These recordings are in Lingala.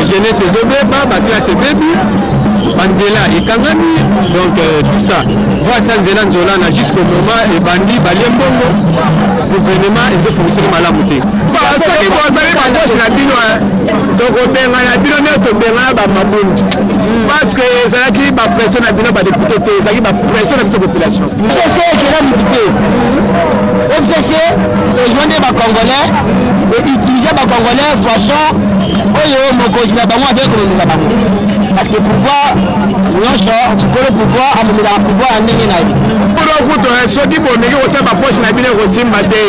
jeunesse ezobeba ba classe bebi banzela ekangami donc tout ça voit ça nzela nzolana jusqu'au moment ebandi baliembongo gouvernement ezofonctionne malamu te soki bozali bagauche na bino donc obenga na bino nde tobenga bamabundi parce que ezalaki bapression na bino badepute te ezalaki bapression na biso population FCC ekela mokute FCC ejoindre bacongolais eutilize bacongolais façon oyo mokonzi na bango azali kolongola bango parce que pouvoir nyonso mokolo pouvoir amomelaka pouvoir ya ndenge na ye mpona kuto soki bomeki kosala baposhe na bino ekosimba te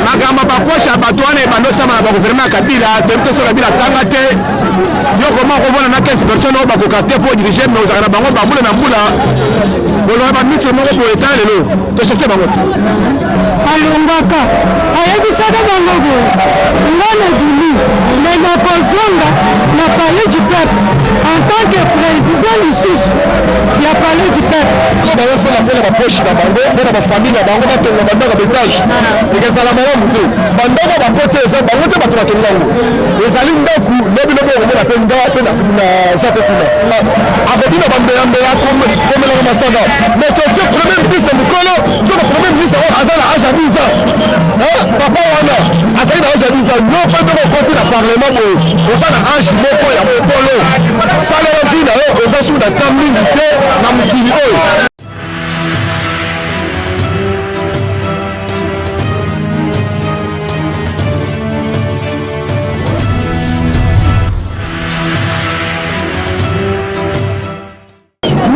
makambo baposhe ya bato wana ebanda osama na bagouvernement ya kabila toyebi te so kabila tanga te yo koma okovona na 15 personnes oyo bakoka te mpo dirige me ozalaka na bango bambula na mbula bolonga baministre moko boye ta lelo tochasse bango te alongaka ayebisaka bango boye nga na dili me nakozonga na palais du peuple en tant que président lisusu ya palais du peuple bazosala mpo na baposhe na bango mpo na bafamile na bango batonga bandako betage ekozala malamu te bandako bapote eza bango te bato batonga yango ezali ndaku lobilobi okomona mpe nga mpe na za mpe kuna akobina bambeyambeya komelaka masanga me totie premier ministre mokolo soka premier ministre oyo aza na age ya 10 ans papa wana azali na age ya 10 ans yo mpe mpe kokoti na parlement boye oza na age moko ya mokolo salelo vi na yo oza su na temps mingi te na mokili oyo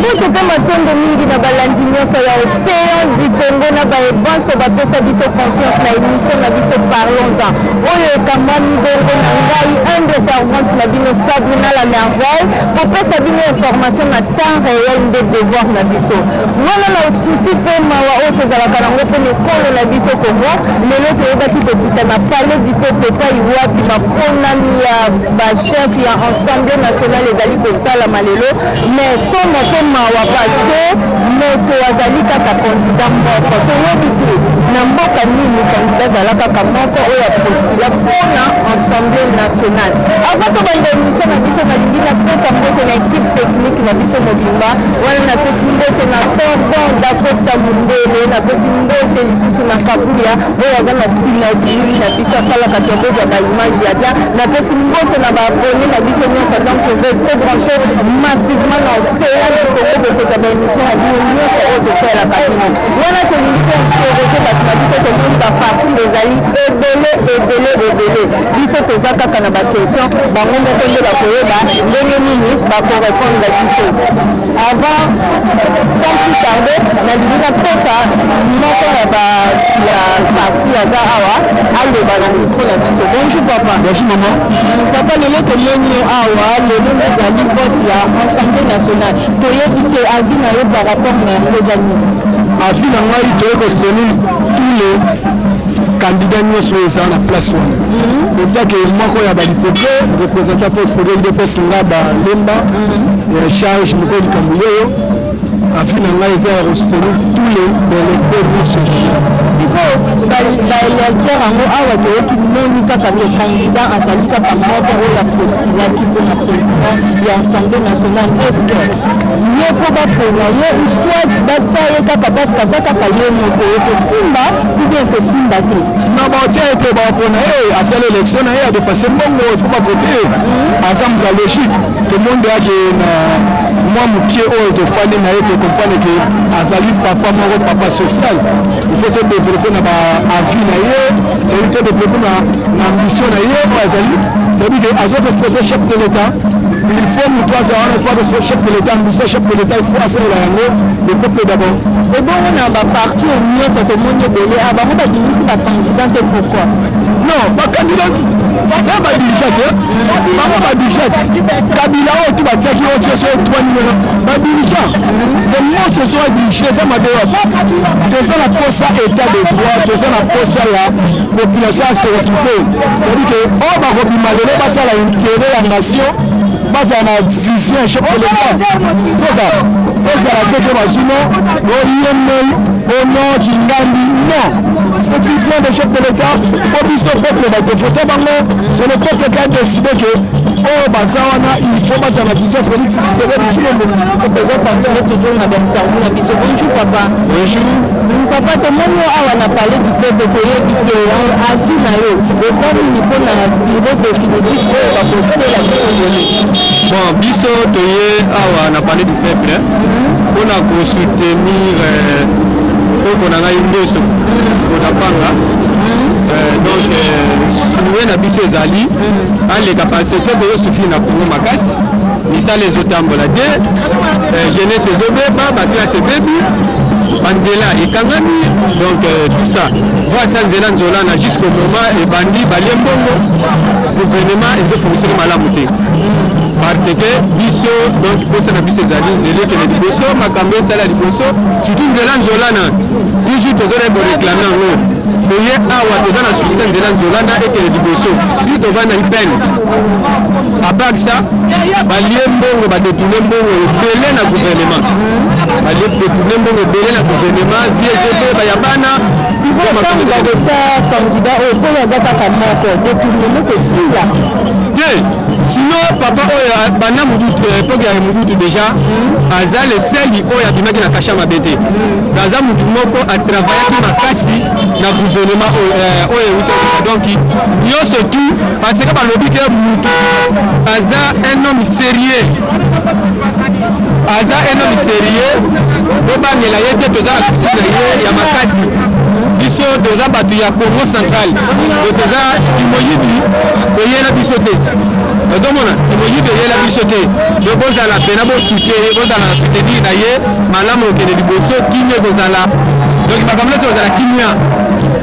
moto mpe matondo mingi na balandi nyonso ya océan du Congo na baebanso bapesa biso confiance na émission na biso parlons-en oyo ekambami bongo na ngai humble servante na bino Sabrina la merveille kopesa bino information na temps réel nde devoir na biso wana na susi mpe mawa oyo tozalaka nango mpe mikolo na biso Congo lelo toyebaki kokita na palais du peuple epai wapi baponami ya bachef ya ensemble national ezali kosalama lelo mais somo mpe mawa paske moto azali kaka kandida moko toyebi te na mboka nini kandida azala kaka moko oyo apostula mpona ensemble national avant tobanda émission na biso nalingi napesa mbote na équipe technique na biso mobimba wana napesi mbote na tordon dacosta mundele napesi mbote lisusu na kabuya oyo aza na sinadili na biso asalaka tokozwa baimage ya bien napesi mbote na baabone na biso nyonso donc reste branché massivement na océan bokozwa baémission ya bino nyonso oyo tosalelaka bino wana tolingi mpe interroge bato na biso tomoni baparti ezali ebele biso toza kaka na baquestion bango moko nde bakoyeba ndenge nini bakorépondre biso avant sans plus tarder nalingi napesa moko ya parti aza awa aloba na micro na biso bonjour papa bonjour maman papa lelo tomoni yo awa lelo ezali vote ya ensemble national toyebi te avis na yo par rapport na yango eza nini avis na ngai toye kosoutenir tous les candidats nyonso eza na place wana otake moko ya balipoke représentant force pour udps nga balemba charge moko likambo yoyo avis na ngai eza ya kosoutenir tous les électeurs nyonso sikoyo baélecteur yango awa toyoki moni kaka ke candidat azali kaka moko oyo apostulaki mpona président ya ensemble national eske ye mpo bapona ye soit batia ye kaka parceke aza kaka ye moko ekosimba ubien ekosimba te na batia ete bapona ye asala élection na ye adepase mbongo ifo bavote ye aza moka logique ke monde yake na mwa mokie oyo tofandi na ye tocomprendre ke azali papa moko papa social ifo todéveloppe na baavis na ye cetadi todéveloppe na ambition na ye oyo azali cetadi ke azorespekte chef de l'état il faut moto azala wana ifo arespekte chef de l'état ambition chef de l'état ifo asalela yango le peuple d'abord ebongo na baparti nyonso tomoni ebele bango babimisi bacandidat te pourquoi non bacandidat ya badirigate bango badirigate kabila oyo tu batiaki oyo soso 3 numéro badirigant c'est moi soso adirige eza mabe wapi toza na posa état de droit toza na posa ya population ya se retrouve c'est-à-dire que oyo bakobima lelo basala intérêt ya nation bazala na vision ya chef de l'état soka ezala te ke bazino oyemei ono kingambi non parce que vision des chefs de l'État, pour le peuple va te voter, c'est le peuple qui a décidé que oh Bazawana, il faut pas la vision Félix qui serait le jour où on peut continuer toujours à bonjour papa. Bonjour. Papa, tout le monde a parlé du peuple de l'éviter à Finayo. Et ça, il faut un bureau définitif pour apporter la vision. Bon, biso toye awa na parlé du peuple on a soutenir on a eu ndoso on a panga donc nous na biso ezali les capacités de suffire na Congo makasi ni ça les otambola de jeunesse ezobeba ba classe bebi banzela ekangami donc tout ça voir ça nzela nzolana jusqu'au moment et bandi baliembongo gouvernement ezofonctionner malamu te parce que biso donc posa na biso ezali nzela ekele liboso makambo esala liboso surtout nzela nzolana toujours tozora ebo réclame yango toye awa toza na succès nzela nzolana ekele liboso puis tovanda ipene apart ça balie mbongo badetourne mbongo ebele na gouvernement balie detourne mbongo ebele na gouvernement vie ezobe bayabana candidat oyo aza kaka moko détournement kosila te sinon papa oyo bana mobutu époque ya mobutu déjà aza le seli oyo abimaki na kasha mabe te aza motu moko atravaillaki makasi na gouvernement oyo euti donc nyonso tout parce que balobi ke motu aza un homme sérieux obangela ye te toza na susi na ye ya makasi biso toza bato ya Congo central toza imoyibi oyela biso te ozomona imoyibi oyela biso te yo bozala pena bozala na soutenir na ye malamu okende liboso kimia kozala donc makambo nyonso kozala kimia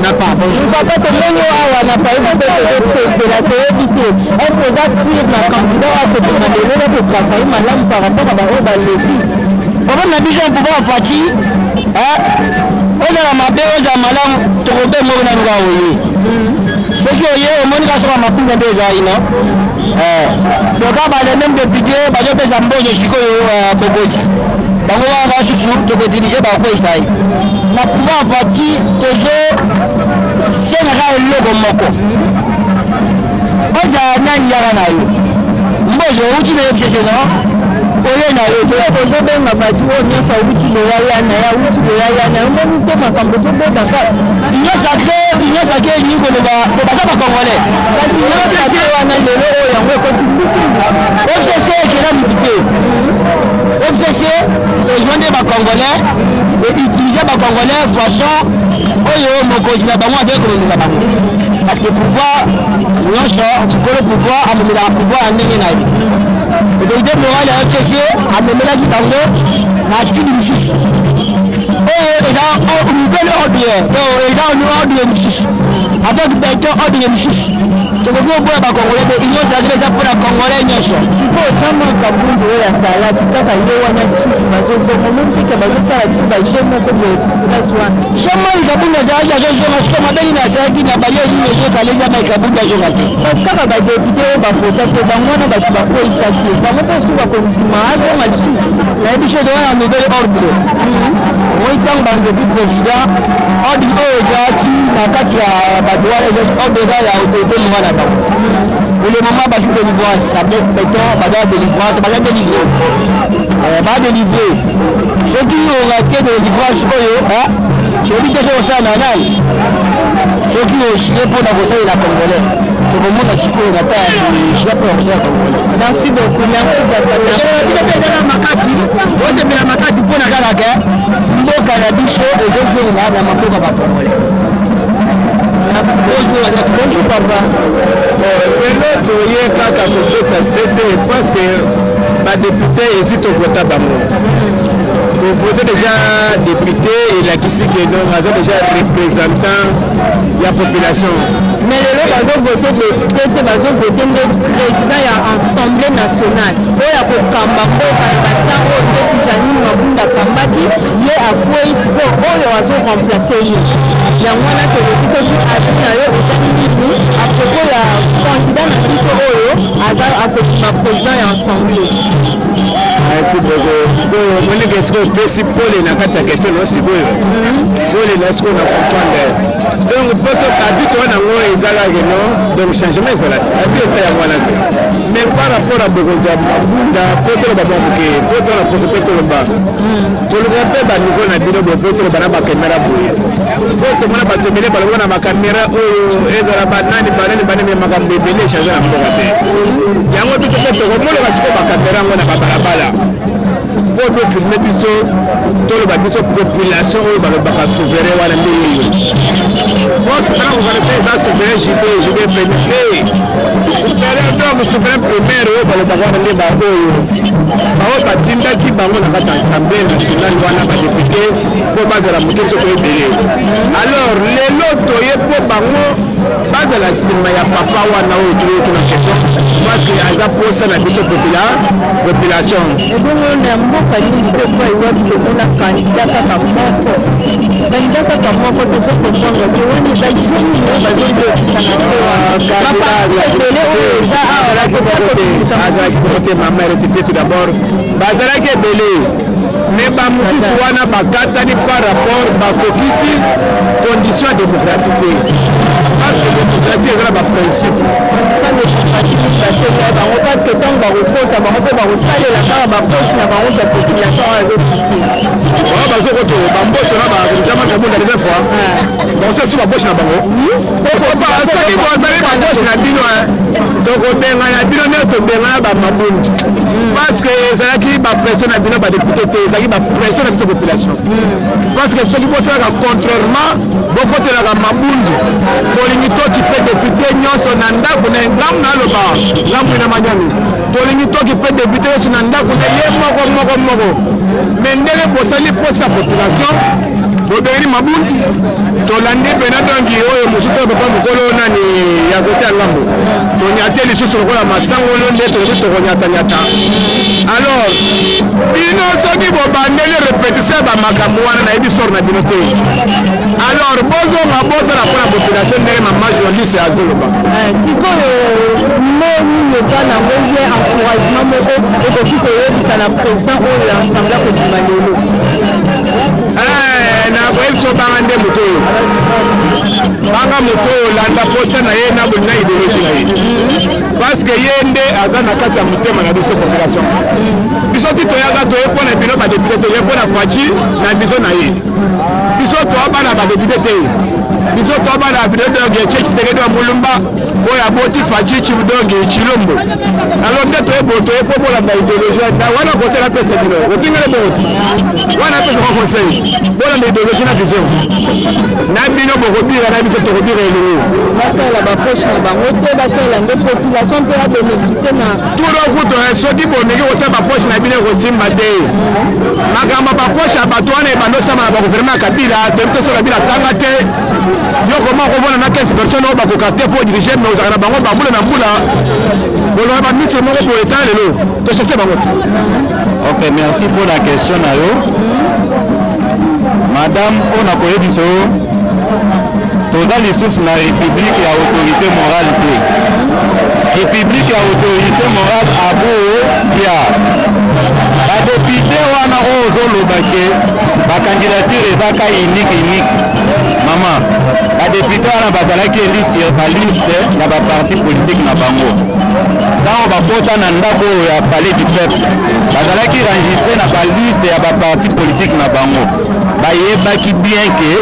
na papa tomoni awa na payebi mpe tozosepela toyebi te est ce que oza sur na candidat akokoma lelo na kotravaille malamu par rapport a baoyo balobi papa na biso pouvoir fati ozala mabe ozala malamu tokobe moko na nuka oye soki oye omoni ka soka mapinga nde ezali no toka bale même député bazopesa mbozo sikoyo bokozi bango kaka susu tokodirige bakoesai na pouvoir fati tozo senaka eloko moko ozala nani yaka na yo mbozo outi na FCC no oyo na yo tozobenga bato oyo nyonso awuti loyayana ya awuti loyayana omoni te makambo ezobota kaka union sacré elingi koloba baza bacongolais kasi union sacré wana lelo oyo yango ekoti lukungu FCC ekela motu te FCC ejoindre bacongolais eutilize bacongolais façon oyo mokonzi na bango azali kolongola bango parce que pouvoir nyonso mokolo pouvoir amomelaka pouvoir ya ndenge na ye autorité morale ya FCC amemelaki bango na attitude mosusu oyo eza nouvelle ordre eza ordre mosusu avec benton ordre mosusu tokoki oboya bacongolais te union sacré eza mpona congolais nyonso siko jama kabundu oyo asalaki kaka ye wana lisusu bazozonga mompike bazosala biso baje moko boye place wana jamani kabundu azalaki azozonga siko mabeli nasalaki na balie nini ezokaleza mai kabundu azonga te parce kaka badepute oyo bafota te bango wana bato bakoyisaki bango mpe su bakondima azonga lisusu nayebi so towana na nouvelle ordre moi ntango banzeki président ordre oyo ezalaki na kati ya bato wana ezalaki ordre eza ya autorité monga na bango pour le moment basu délivrance avec béton baza délivrance baza délivré badélivre soki orate délivrance oyo soki te so osala na nani soki ochie mpona kosalela congolais tokomona sikoyo na ta ochie mpona kosala congolais merci beaucoup ezala makasi osepela makasi mpona kalaka mboka na biso ezozonga na maboka bacongolais bonjour papa lelo toye kaka kobeta sete parce que badepute eziti ovota bango kovote déjà député elakisi ke donc aza déjà représentant ya population mais lelo bazovote député te bazovote nde président ya assemblée nationale oyo akokamba mboka na batango oyo ndeti janine mabunda akambaki ye akwei siko oyo azoremplace ye yango wana toyebi soki avi na yo eza nini apropos ya candidat na biso oyo aza akokima président ya assemblée merci beaucoup. Sikoyo moni que sikoyo pesi pole na kati ya question no sikoyo. Pole na sikoyo na comprendre. Donc parce que avis to na ngo ezala que non donc changement ezala. Avis ça ya wana. Mais par rapport à bokozi ya mabunda poto ba bamuke poto na poto ba. To le rappelle ba niveau na bino bo poto ba na ba caméra boye. Poto mona ba tomele ba na ba caméra oyo ezala ba nani ba nani makambe belé changer na mboka te. Yango biso pe to mona ba siko ba caméra ngona ba balabala. Pour nous filmer biso to le ba biso population oyo ba ba souverain wana ndi. Bon, c'est là on va laisser ça souverain JB pénité. Donc souverain primaire oyo ba ba wana ndi ba oyo. Ba o ba tinda ki bango na kata assemblée nationale wana ba député pour bazala mukeso ko ebele. Alors les loto ye po bango bazala sima ya papa wana oyo to na question parce que aza posa na biso population. Na mboka nyingi kwa iwapi kuna kandidata kama moko tozo kupanga kiwani za jeni na bazongo sana sewa aza kote mama rectifier tout d'abord bazala ke belé mais ba mususu wana bakatani par rapport bakokisi condition de démocratie parce que démocratie ezala ba principe ça ne change pas parce que tant ba repota ba mpe ba kosalela kaka ba poche na bango ya population azo souffrir voilà bazo koto ba mboso na ba jamani na bonda des fois bon ça sur ba poche na bango pourquoi pas ça qui doit aller ba poche na bino donc obenga ya bino ne to benga ba mabundi parce que ça qui ba pression na bino ba député te ça qui ba pression na biso population parce que ce qui pose ça contrairement beaucoup de la mabundi bolingi to qui fait député nyonso na ndako na ngam na loba ngamu na manyani tolingi to qui fait député nyonso na ndako na ye moko mais ndele bosali posa population bobeni mabundi tolandi pena donki oyo mosusu papa mokolo nani ya kote ya ngambo tonyate lisusu lokola masangolo nde tokoki tokonyatanyata alors bino soki bobandeli répétition ya bamakambo wana nayebi sor na bino te alors bozonga bosala mpona population ndenge mama journaliste azoloba sikoyo nini eza nango ye encouragement moko ekoki koyebisa na président oyo ensemble akobima lelo nakoyebi so banga nde moto oyo banga moto oyo landa posa na ye na bolina idéologie na ye parce que ye nde aza na kati ya motema na biso population biso ti toyaka toye mpo na bino badepute toye mpo na faci na biso na ye biso toabana badepute te biso toabana bino donge ce Tshisekedi wa Mulumba oyo aboti faci donge Chilombo alors nde toye bo toye mpo bolanda idéologie na wana kosela pesa bino otingele boti wana mpe toko conseil bolanda idéologie na vision na bino bokobira na biso tokobira elongo basala bapoche na bango te basala nde population mpe ya bénéficie na turo kuto soki bomeki kosala bapoche na bino ekosimba te makambo bapoche ya bato wana ebandosama na bagouvernement ya Kabila toyebi toso Kabila tanga te yo koma kovona na 15 personnes oyo bakoka te mpo dirige me ozala na bango bambula na mbula bolonga baministre moko boye ta lelo tochasse bango te. Ok, merci pour la question na yo madame mpona koyebiso toza lisusu na république ya autorité morale te république ya autorité morale abo ya badepute wana oyo ozoloba ke bacandidature ezaka unique mama badepute wana bazalaki eli sur baliste ya baparti politique na bango ntango bakota na ndako oyo ya palais du peuple bazalaki enregistré na baliste ya baparti politique na bango bayebaki bien ke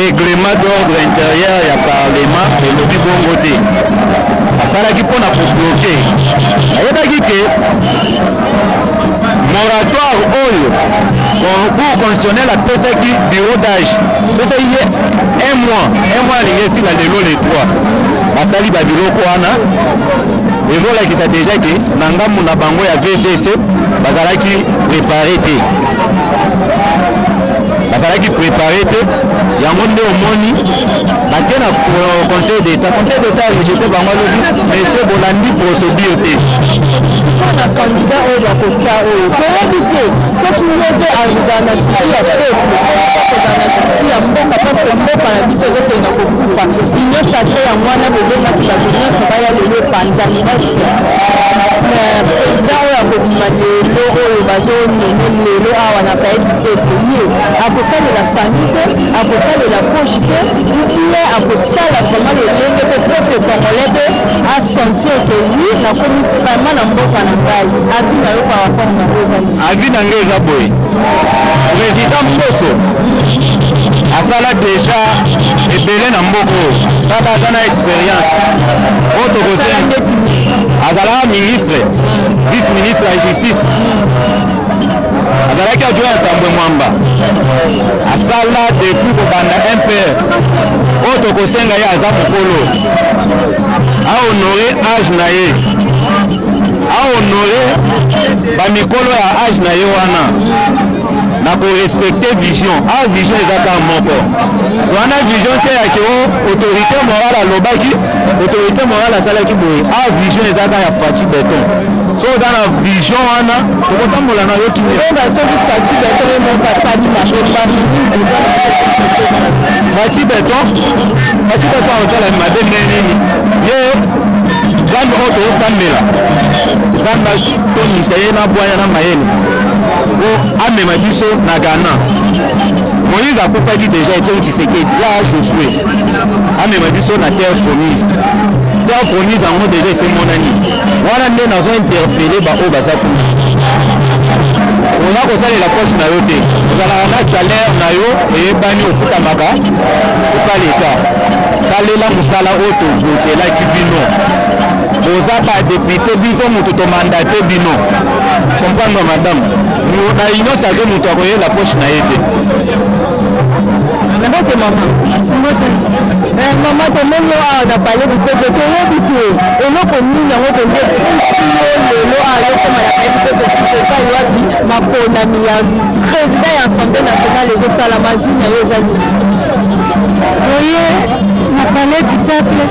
règlement d'ordre intérieur ya parlement elobi bongo te asalaki mpona kobloke ayebaki ke moratoire oyo cour constitutionnel apesaki bureau d'âge apesaki ye un mois alingi esila lelo le 3 basali babiloko wana ezolakisa deja ke na ngambu na bango ya VCC bazalaki préparé te yango nde omoni bake na conseil d'état rejeté bango alobi monsieur bolandi procédure te mpona candidat oyo bakotia oyo toyebi te soki ye te azala na susi ya peuple kozala na susi ya mboka parceke mboka na biso ezokende kokufa union sacré yango wana bobengaki bato nyonso baya lelo epanzani eske président oyo akobima lelo oyo bazonene lelo awa na payebi peuple ye akosalela famille te akosalela poche te ye akosala vraiment lolenge mpe peuple congolais mpe asentir ke wi nakomi vraiment na mboka na ngai avi na yo par rapport na ozali avi na ngai eza boye président mboso asala déjà ebele na mboko sala aza na expérience oyo tokosenga azalaka ministre vice ministre ya justice azalaki adjoint ya Tambwe Mwamba asala depuis kobanda MPR oyo tokosenga ye aza mokolo ahonore age na ye ahonore bamikolo ya age na ye wana na korespecte vision vision ezaka moko wana vision te yake o autorité morale alobaki autorité morale asalaki boye vision ezaka ya Faci Beton so oza na vision wana okotambola na yo kimia soki Faci Beton mokasali Faci Beton azosala mabe nini ye nzambe oyo tozosambela nzambe atonisa ye na bwanya na mayele po amema biso na Ghana Moïse akufaki déjà Etienne Tshisekedi ya Josué amema biso na terre promise yango déjà esemonani wana nde nazo interpele baoyo baza kuna oza kosalela poche na yo te ozalaka na salaire na yo eyebani ofutamaka oka leta salela mosala oyo tovotelaki bino boza badepute biso moto tomandate bino comprendre madame na union sacré moto akoyela poche na ye te mbote mama tomoni awa na pale bipepe toyebi te eloko nini yango tonde esilo lelo ayokoma na payebi pepe siteka wapi maponami ya président ya assemblée nationale ezosalama vi na yo ezali oye na palais du peuple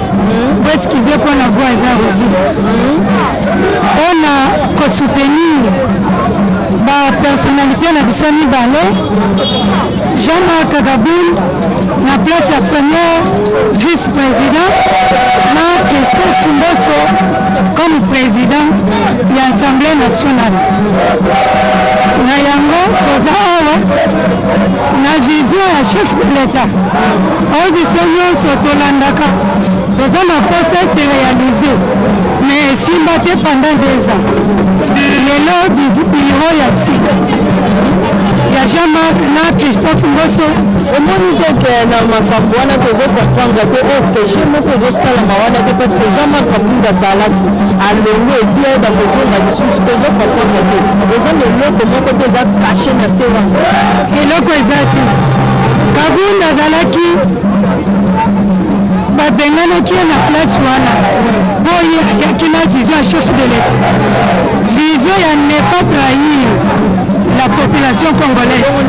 oeskize mpona voi eza rosi mpona kosoutenir bapersonnalité na biso mibale Jean-Marc Kaboul na place ya premier vice-président na Christophe Mboso comme président ya Assemblée nationale na yango toza awa na vision ya chef de l'État oyo biso nyonso tolandaka toza na posa se réaliser mais esimba te pendant 2 ans lelo biro ya sika ya Jean-Marc na Christophe Mboso omoni teke na makambo wana tozokomprendre te eske je moko ezosalama wana te parce que Jean-Marc Kabunda azalaki alongo ebie bakozonga lisusu tozokomprendre te eza na eloko moko te eza cache na se wana eloko eza te Kabunda azalaki babenganaki ye na place wana po ye ayaki na vision ya chef de l'État vision ya ne pas trahir la population congolaise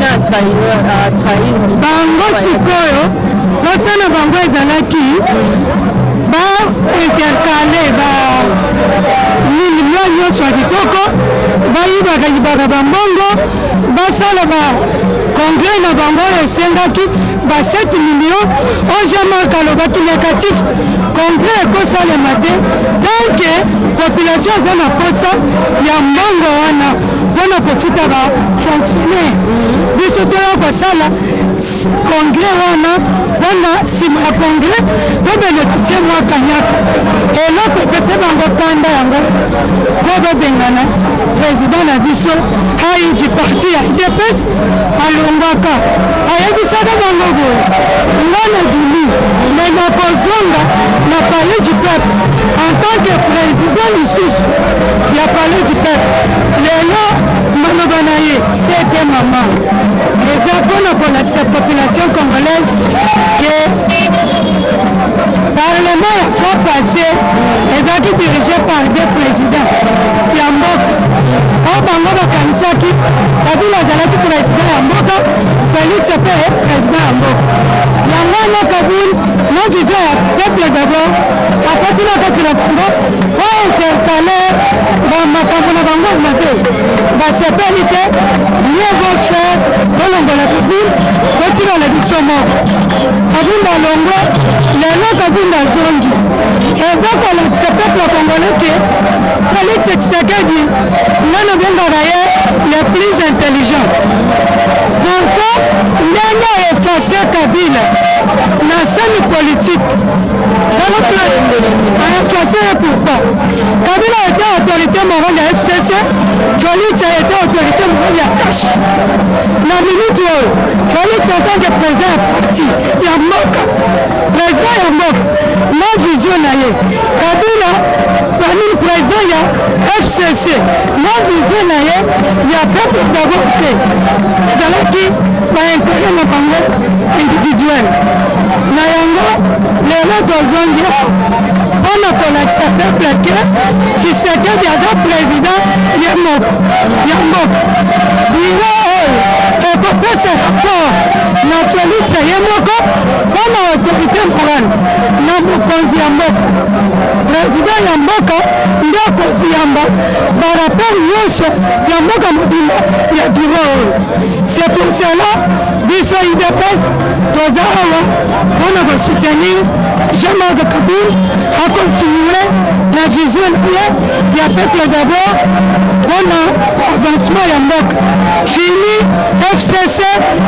bango sikoyo mosana bango ezalaki baintercale milio nyonso ya kitoko bayibaka bambongo basala bacongres na bango oyo esengaki ba 7 millions oyo Jean-Marc alobaki négatif congres ekosalema te donc population eza na posa ya mbongo wana mpona kofuta bafonctionnaire biso toya kosala congres wana mpona nsima ya congres tobeneficie mwa kanyaka eloko epese bango kanda yango po bobengana président na biso hai du parti ya UDPS alongwaka ayebisaka bango boye ngana dulu me nakozonga na palais du peuple en tant que président lisusu ya palais du peuple lelo maloba na ye tete mama eza mpona kolakisa population congolaise ke parlement ya fois passé ezalaki dirigé par des présidents ya mboka oyo bango bakanisaki Kabila azalaki président ya mboka Félix mpe président ya mboka yango wana Kabila na vision ya peuple d'abord akoti na kati na bango oyo intercale bamakambo na bango na te basepeli te mieux vaut faire tolongola Kabila totikala biso moko Kabila alongwe lelo Kabila azongi eza kolakisa peuple congolais ke Félix Tshisekedi nga nabengaka ye le plus intelligent. Pourquoi ndenge efase Kabila na scène politique dans le place efase ye pourquoi Kabila était autorité morale ya FCC, Félix a été autorité morale ya Kash. Na minute oyo Félix en tant que président ya parti ya mboka, président ya mboka na vision na ye. Kabila parmi le président ya FCC na vision na ye ya peuple d'abord te ezalaki baintérêt na bango individuel na yango lelo tozongi mpona kolakisa peuple ke Tshisekedi aza président ya mboka. Biro oyo ekopesa rapport na Félix ye moko mpona autorité morale na mokonzi ya mboka. Président ya mboka nde akoziyamba barapport nyonso ya mboka mobimba ya biro oyo. C'est pour cela biso UDPS toza awa mpona kosoutenir Jean-Marc Kabila akontinue na vision ye ya peuple d'abord mpona avancement ya mboka. Fini FCC,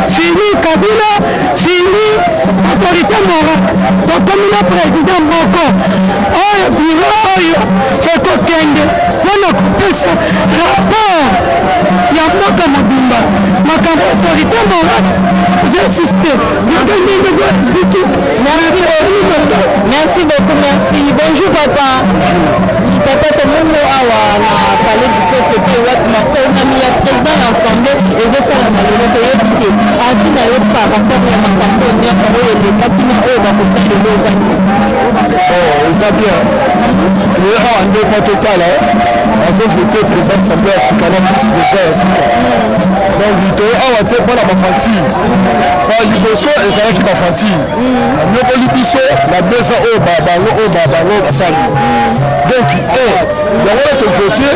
fini Kabila, fini autorité morale. Tokomi na président moko oyo biro oyo ekokende mpona kopesa rapport ya mboka mobimba makambo autorité morale j'insiste yokeningi ziki. Merci beaucoup, merci. Bonjour papa. Papa Tomono awa na palais du peuple qui est na konami ya président l'Assemblée et je sais la malheur que yété avi na yo par rapport à makambo nyonso oyo elekaki oyo bakotia lelo ezali. Eza bien. Ye awa nde kwa totala azovote président assemblée ya sika na vice président ya sika. Donc litoyo awa te mpona bafantile liboso ezalaki bafantile anyokoli biso na 2 ans oyo bango basali. Donc yango wana tovote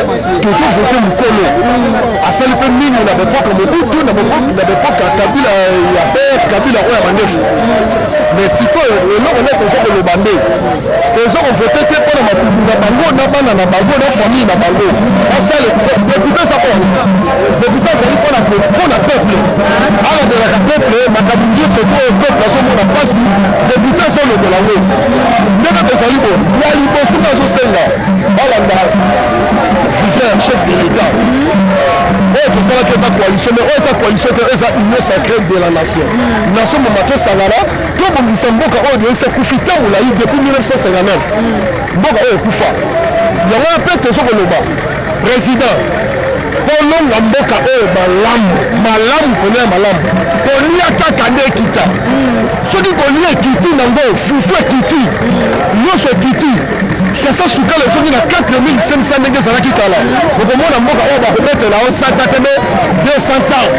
tozovote mokolo asali mpe mingi na bapoka mobutu na bapoka Kabila ya pere Kabila oyo ya bandefu. Mais sikoyo eloko nde toza koloba nde toza kovote te mpona makubu na bango na bana na bango na famille na bango basale depute eza oyo depute azali mpona peuple alobelaka peuple makambo nyonso to oyo peuple azomona mpasi depute azolobola yango ndenge tozali bo ya liboso nazosenga balanda vivien chef de l'état oyo tosalaki eza coalition mais oyo eza coalition te eza union sacrée de la nation nation moma tosangana tobongisa mboka oyo deesa kufi ntango molai depuis 1959 mboka oyo ekufa yango mpe tozokoloba président kolonga mboka oyo malamu pene ya malamu kolia kaka nde ekita soki kolia ekiti nango fufu ekiti nyonso ekiti chasa sukala soki na 4500 ndenge ezalaki kala okomona mboka oyo bakobetela o 100 te 200 ans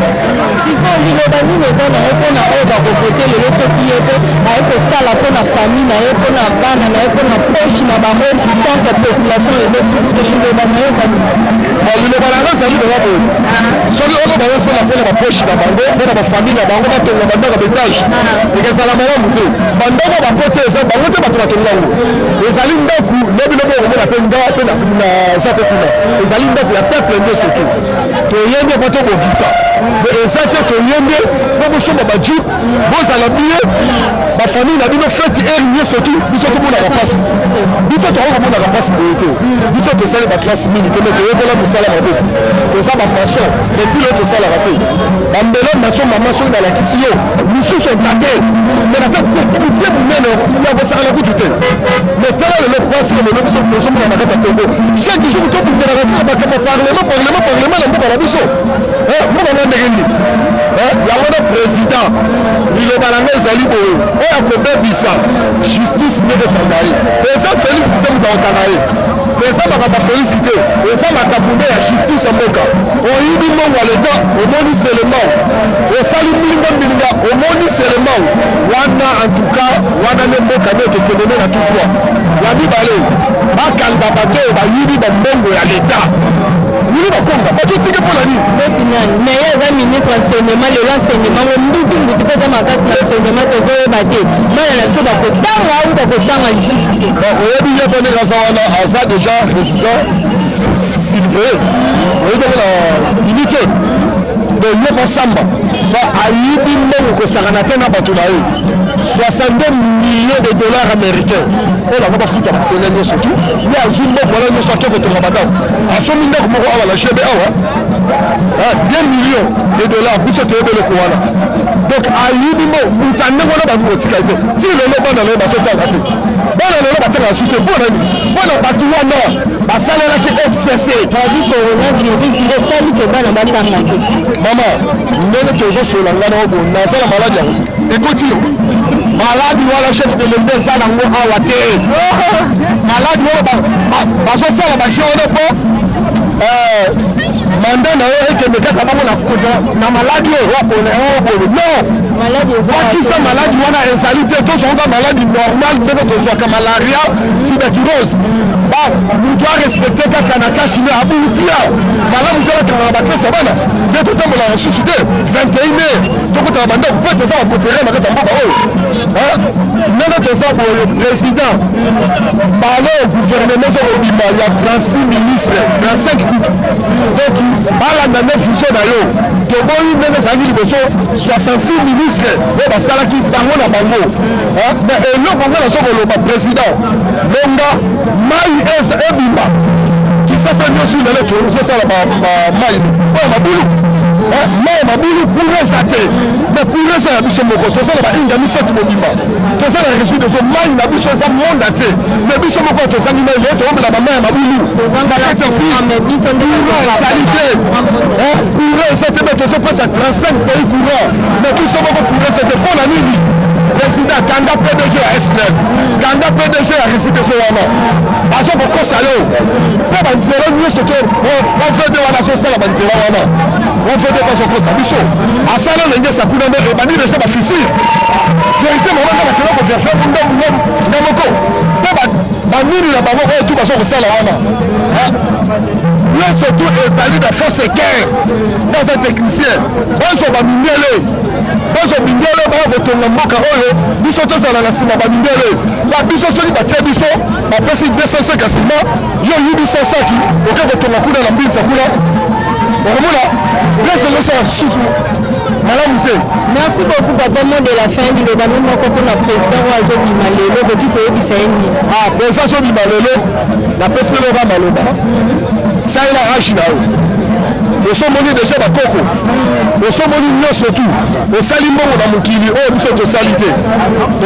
siko liloba nini eza na ye mpona oyo bakovote lelo soki ye mpe aye kosala mpona famille na ye mpona bana na ye mpona poche na bango tant que population ezosufre liloba na ye ezali liloba na yango ezali loba boye soki oyo bazosala mpona bapoche na bango mpona bafamille na bango batonga bandako betage ekezala malamu te bandako bapote eza bango te bato batonga yango ezali ndako lobi okomona mpe nga mpe naza mpe kuna ezali ndako ya peuple nde soki toyembi mpo tobongisa eza te toyembi mpo bosomba bajup bozala bie bafamille na bino fete ere nyonso tu biso tomonaka mpasi biso tokokomonaka mpasi boye te biso tosali baklasse mingi te me toyekola mosala maboko toza bamason etili oyo tosalaka te bambelo mason mamason nalakisi yo mosusu otate me naza technicien monene ya kosakala kutu te me tala lelo mpasi lelo biso tozomona na kati ya Congo chaque jour tobundelaka kaka makambo parlement na mboka na biso mboka na ndenge nini yango na président liloba nango ezali boye oyo akobebisa justice ndenge etanga ye eza félicité moto akotanga ye eza makambo félicité eza makambo nde ya justice ya mboka oyibi mbongo ya leta omoni selema osali mbilinga omoni selema wana en tout cas wana nde mboka nde ekekende na tutwa ya mibale bakanga bato oyo bayibi bambongo ya leta nini bakonga bazotika mpona nini neti nani me ye eza ministre ya enseignement lelo enseignement ngo mbutu mpe eza makasi na enseignement tozoyeba te bana na biso bakotanga au bakotanga lisusu te oyebi ye mpone aza wana aza déjà président surveiller donc la unité de Yopo Samba ayibi mbongo kosangana te na bato na ye 62 millions de dollars américains oyo bango bafuta basele nyonso tu ye azwi mbongo wana nyonso ake kotonga bandako asomi ndako moko awa na gb awa 2 millions de dollars biso toyebeleko wana donc ayibi mbo mutu andenge wana bango kotika te ti lelo bana lelo bazotanga te bana lelo batanga su te mpona bato wana basalelaki fcc adi coronavirus esali ke bana batanga te mama ndenge tozosola nga na obo nazala maladi yango ekoti yo maladi wana chef de l'État eza nango awa te maladi oyo bazosala baje wana mpo manda na yo ekende kaka bango na maladi oyo wapone non bakisa maladi wana ezali te tozwaka maladi normal ndenge tozwaka malaria tuberculose mutu arespecte kaka na kashine abulu pia malamu te bakanga na baklase bana nde totambola lisusu te 21 mai tokotaka bandako mpe toza bakopere na kati ya mboka oyo ndenge toza boye président balo gouvernement ezokobima ya 36 ministre 35 coupe donc balanda ne vision na yo toboyi ndenge ezalaki liboso 66 ministre oyo basalaki bango na bango mais eloko ngo nazokoloba président longa mai ebima kisasa nyonso lelo tozosala mai oyo mabulu mai mabulu courant eza te mais courant eza ya biso moko tozala bainga misato mobimba tozala resu deso mai na biso eza monda te mais biso moko tozangi mai yo toomela bamai ya mabulu bakati ya courant ezali te courant eza te me tozopesa 35 pays courant mais biso moko courant eza te mpo na nini président kanda PDG ya SNEL kanda PDG ya résidence wana bazo kokosa yo mpo banzela nyonso to bavede wana azosala banzela wana bavede bazokosa biso asala ndenge sakuna nde ebandi deja bafisire vérité mamanga bakela koverfe nda moko mpo banini na bango oyo tu bazokosala wana nyonso tu ezali na force cœur baza technicien bazwa bamindele bakotonga mboka oyo biso tozala na nsima bamindele biso soki batie biso bapesi 205 ya nsima yo oyibi 100 oke kotonga kuna na mbinisa kuna okomona bleselosala susu malamu te. Merci beaucoup papa mot de la fin liloba moko mpona président oyo azobima lelo koki koyebisa ye nini président azobima lelo napesi loba maloba salela age na yo osomoni deja bakoko osomoni nyonso tu osali mbongo na mokili oyo biso tosali te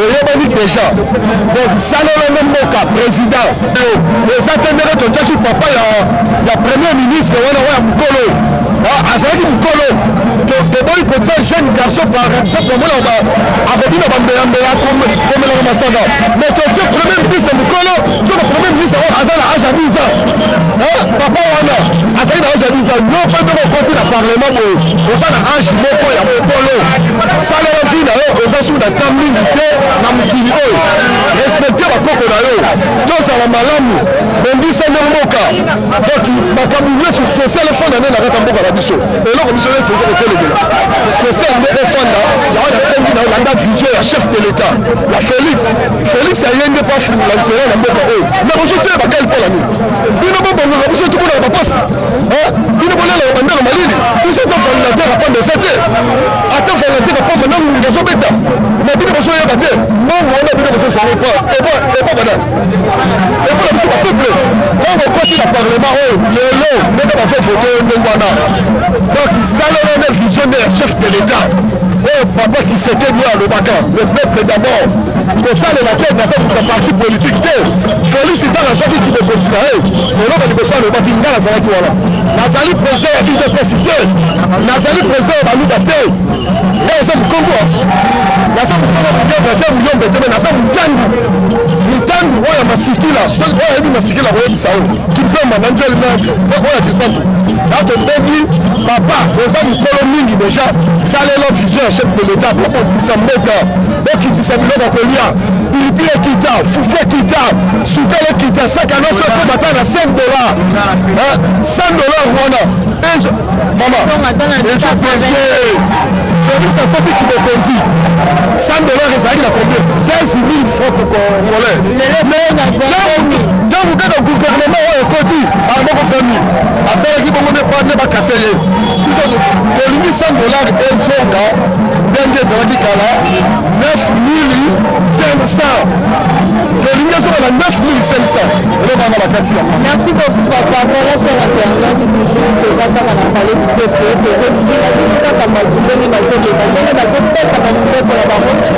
oyebani deja donc salelongo mboka président eza te ndenge totiaki papa ya premier ministre wana oyo ya mokolo azalaki mokolo toboyi kotia jeune garçon par exemple omona akobina bambeyambeya komelaka masanga mais totie premier ministre mokolo soka premier ministre oyo aza na age ya 10 ans papa wana azali na age ya 10 ans yo mpe ndenge okoti na parlement boye oza na age moko ya mokolo salela vi na yo oza su na temps mingi te na mokili oyo respecte bakoko na yo tozala malamu bembisane mboka donc makambo nyonso social efanda nde na kati ya mboka na biso eloko biso nde toza kotelemela social nde efanda yango nasengi na yo landa vision ya chef de l'état ya félix ayende mpo afungula nzela na mboka oyo mais bozotiela bakali mpola nini bino bobongaka biso tomonaka baposi bino bolelaka bandelo malili biso tovalinateur apamba eza te ata valinateur apamba na ngunga ezobeta mais bino bozoyeba te mbongo wana bino bozosongo ebabana epola biso bapeuple oyo bokoti na parlement oyo lelo ndenge bazovote ndenge wana donc salelo nde vision nde ya chef de l'état oyo papa Kisekedi oyo alobaka le peuple d'abord kosalela te naza na parti politique te félix ntango azwaki kibokontina ye eloko liboso alobaki nga nazalaki wana nazali président ya udps te nazali président ya baluba te nga eza mokongo naza mokongo muyombe te muyombe te me naza motandu oyo ya masikila oyo ayebi masikila koyebisa oyo kipemba na nzeli oyo ya disantu atombengi papa oza mokolo mingi deja salelo vision ya chef de l'état papa okitisa mboka okitisa biloko kolia pilipili ekita fufu ekita sukali ekita saka nyonso ekobata na 5 dollars 100 dollars wana mama eza pese Félix Akoti qui me conduit. $100 ezalaki na combien? 16 000 francs pour Congolais. Donc le gouvernement oyo ekoti moko famille asalaki bongo ne bakase ye. Olingi $100 ezonga ndenge ezalaki kala 9500. Olingi ezonga na 9500. eloko anga bakati yango. Merci beaucoup papa. Voilà cher internaute toujours tozataka na fale pepe tozokila kaka mazuloni bazoleka ndenge bazopesa banimbe mpona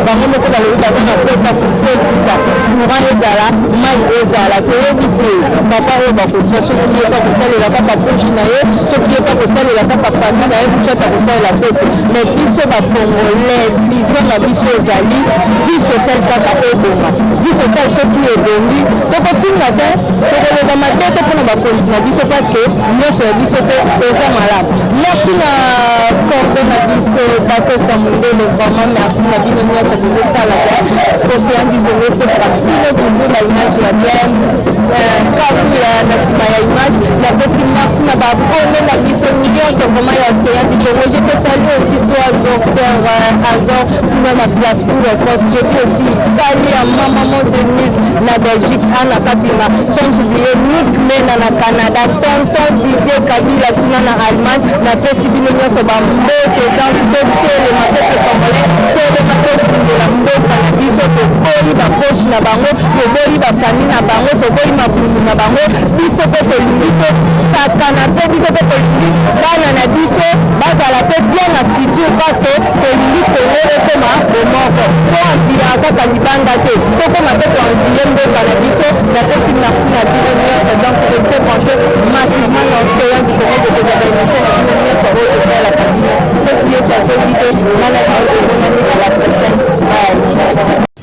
bango moko balobi baza na pesa kufu ekuta courant ezala mai ezala toyebi te papa oyo bakotia soki ye pa kosalela kaka poche na ye soki ye pa kosalela kaka famille na ye biso kosalela pepe mais biso bacongolais vision na biso ezali vie sociale kaka ebonga vie sociale soki ebongi tokofinga te tokoleka matete mpona bakonzi na biso parce que nyonso ya biso mpe eza malamu. Merci na corbe na biso bakosta mondele vraiment merci na bino nyonso bozosalaka sikoseyandi bongo espesaka bino toujours na image ya bien kakuya na nsima ya image napesi merci na babone na biso nyonso vraiment ya oseyandi bongo je te salue aussi toi docteur Azor kuna na Glasgow France je dis aussi salut à maman Denise na Belgique ana kapinga sans oublier Nick Mena na Canada tonton Didier Kabila kuna na Allemagne na pesi bino nyonso bambote donc totelema pepe congolais telema tokundela mboka na biso toboyi bapoche na bango toboyi bafamille na bango toboyi mabundu na bango biso mpe tolingi tosakana mpe biso mpe tolingi bana na biso bazala mpe bien na futur parce que tolingi kongo ekoma bomoko to ampilaka kaka libanga te tokoma mpe toanvie mboka na biso napesi merci na bino nyonso donc reste branché massivement na océan du Congo de kozala émission na bino nyonso oyo tosalaka bino soki yesu azolide nana kaotomonani na la prochaine. Bye.